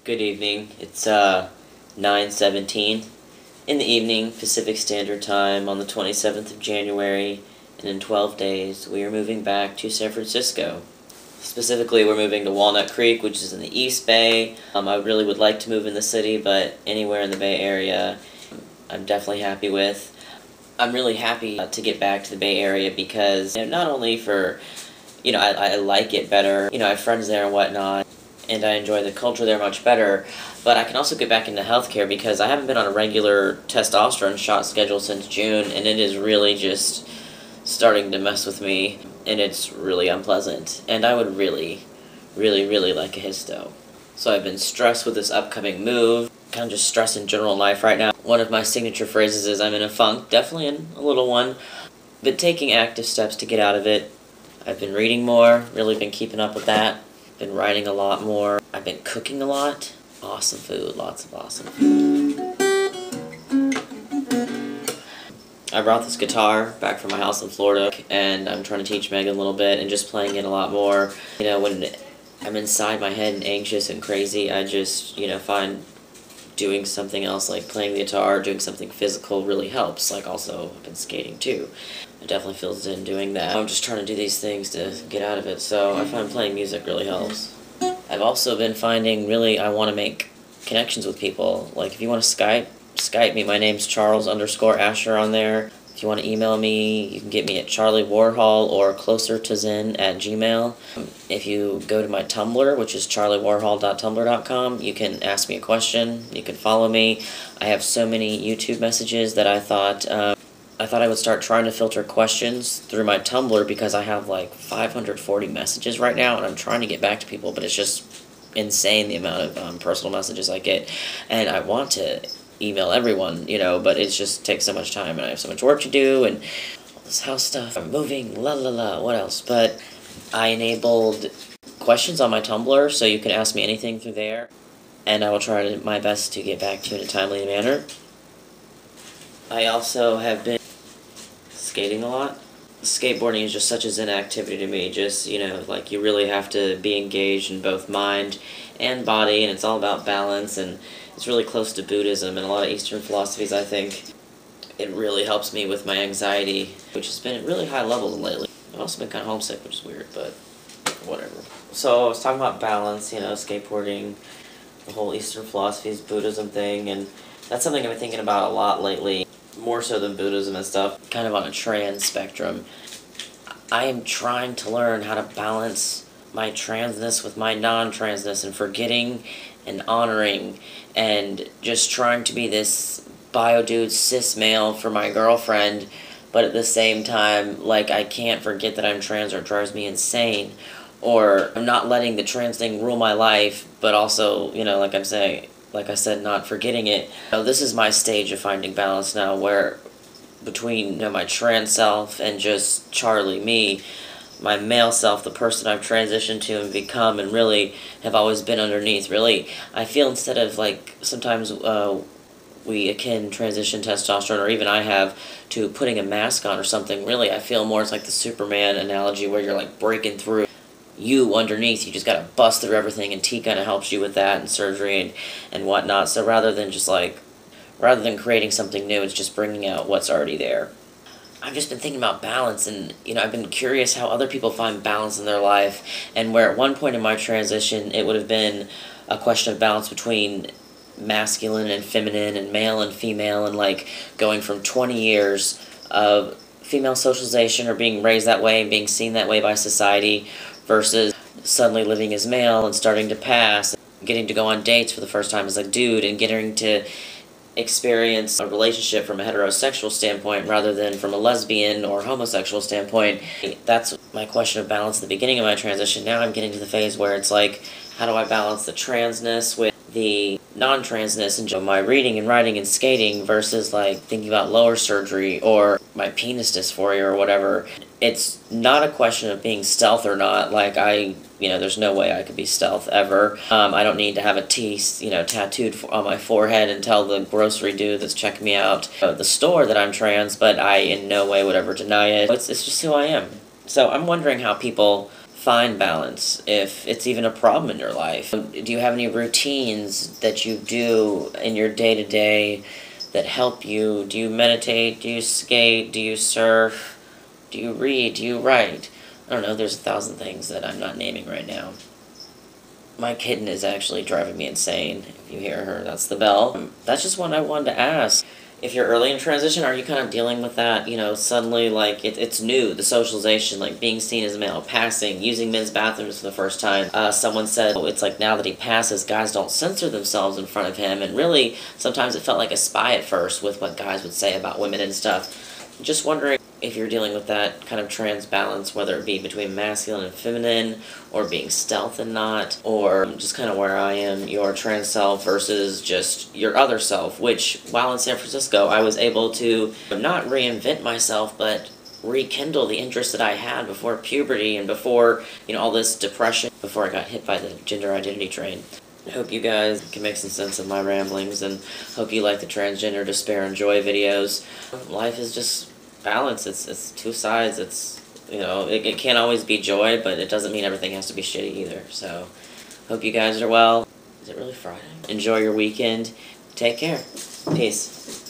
Good evening. It's 9:17 in the evening, Pacific Standard Time on the 27th of January, and in 12 days we are moving back to San Francisco. Specifically, we're moving to Walnut Creek, which is in the East Bay. I really would like to move in the city, but anywhere in the Bay Area I'm definitely happy with. I'm really happy to get back to the Bay Area because, not only for, I like it better, I have friends there and whatnot, and I enjoy the culture there much better, but I can also get back into healthcare because I haven't been on a regular testosterone shot schedule since June, and it is really just starting to mess with me, and it's really unpleasant, and I would really, really, really like a histo. So I've been stressed with this upcoming move, kind of just stressed in general life right now. One of my signature phrases is I'm in a funk, definitely in a little one, but taking active steps to get out of it. I've been reading more, really been keeping up with that. Been writing a lot more. I've been cooking a lot. Awesome food, lots of awesome food. I brought this guitar back from my house in Florida, and I'm trying to teach Megan a little bit and just playing it a lot more. When I'm inside my head and anxious and crazy, I just, find doing something else like playing the guitar, doing something physical really helps. Like also, I've been skating too. I definitely feel zen doing that. I'm just trying to do these things to get out of it, so I find playing music really helps. I've also been finding I want to make connections with people. Like if you want to Skype me, my name's Charles_Asher on there. If you want to email me, you can get me at Charlie Warhol or closertozen@gmail. If you go to my Tumblr, which is charliewarhol.tumblr.com, you can ask me a question, you can follow me. I have so many YouTube messages that I thought I would start trying to filter questions through my Tumblr because I have like 540 messages right now, and I'm trying to get back to people, but it's just insane the amount of personal messages I get, and I want to email everyone, but it just takes so much time, and I have so much work to do, and all this house stuff, I'm moving, what else? But I enabled questions on my Tumblr, so you can ask me anything through there, and I will try my best to get back to you in a timely manner. I also have been skating a lot. Skateboarding is just such a zen activity to me, just, you really have to be engaged in both mind and body, and it's all about balance, and it's really close to Buddhism and a lot of Eastern philosophies. I think it really helps me with my anxiety, which has been at really high levels lately. I've also been kind of homesick, which is weird, but whatever. So I was talking about balance, skateboarding, the whole Eastern philosophies, Buddhism thing, and that's something I've been thinking about a lot lately, more so than Buddhism and stuff, kind of on a trans spectrum. I am trying to learn how to balance my transness with my non-transness, and forgetting and honoring and just trying to be this bio-dude cis male for my girlfriend, but at the same time, I can't forget that I'm trans or it drives me insane, or I'm not letting the trans thing rule my life, but also, like I said, not forgetting it. This is my stage of finding balance now, where between my trans self and just Charlie, me, my male self, the person I've transitioned to and become and really have always been underneath. Really, I feel instead of sometimes we akin transition testosterone, or even I have, to putting a mask on or something, really I feel more it's like the Superman analogy where you're breaking through you underneath. You just gotta bust through everything, and T kind of helps you with that, and surgery and whatnot. So rather than creating something new, it's just bringing out what's already there. I've just been thinking about balance, and I've been curious how other people find balance in their life, and where at one point in my transition it would have been a question of balance between masculine and feminine and male and female, and going from 20 years of female socialization or being raised that way and being seen that way by society versus suddenly living as male and starting to pass, getting to go on dates for the first time as a dude, and getting to experience a relationship from a heterosexual standpoint rather than from a lesbian or homosexual standpoint. That's my question of balance at the beginning of my transition. Now I'm getting to the phase where it's how do I balance the transness with the non-transness, and my reading and writing and skating versus thinking about lower surgery or my penis dysphoria or whatever. It's not a question of being stealth or not. There's no way I could be stealth ever. I don't need to have a T, tattooed on my forehead and tell the grocery dude that's checking me out at the store that I'm trans, but I in no way would ever deny it. It's just who I am. So I'm wondering how people find balance, if it's even a problem in your life. Do you have any routines that you do in your day-to-day that help you? Do you meditate? Do you skate? Do you surf? Do you read? Do you write? I don't know, there's 1,000 things that I'm not naming right now. My kitten is actually driving me insane. If you hear her, that's the bell. That's just what I wanted to ask. If you're early in transition, are you kind of dealing with that, suddenly, like, it's new, the socialization, like, being seen as a male, passing, using men's bathrooms for the first time. Someone said, it's like, now that he passes, guys don't censor themselves in front of him, and really, sometimes it felt like a spy at first with what guys would say about women and stuff. Just wondering if you're dealing with that kind of trans balance, whether it be between masculine and feminine, or being stealth and not, or just kind of where I am, your trans self versus just your other self, which, while in San Francisco, I was able to not reinvent myself, but rekindle the interest that I had before puberty and before, all this depression, before I got hit by the gender identity train. I hope you guys can make some sense of my ramblings, and hope you like the Transgender Despair and Joy videos. Life is just balance. It's two sides. It can't always be joy, but it doesn't mean everything has to be shitty either. So, hope you guys are well. Is it really Friday? Enjoy your weekend. Take care. Peace.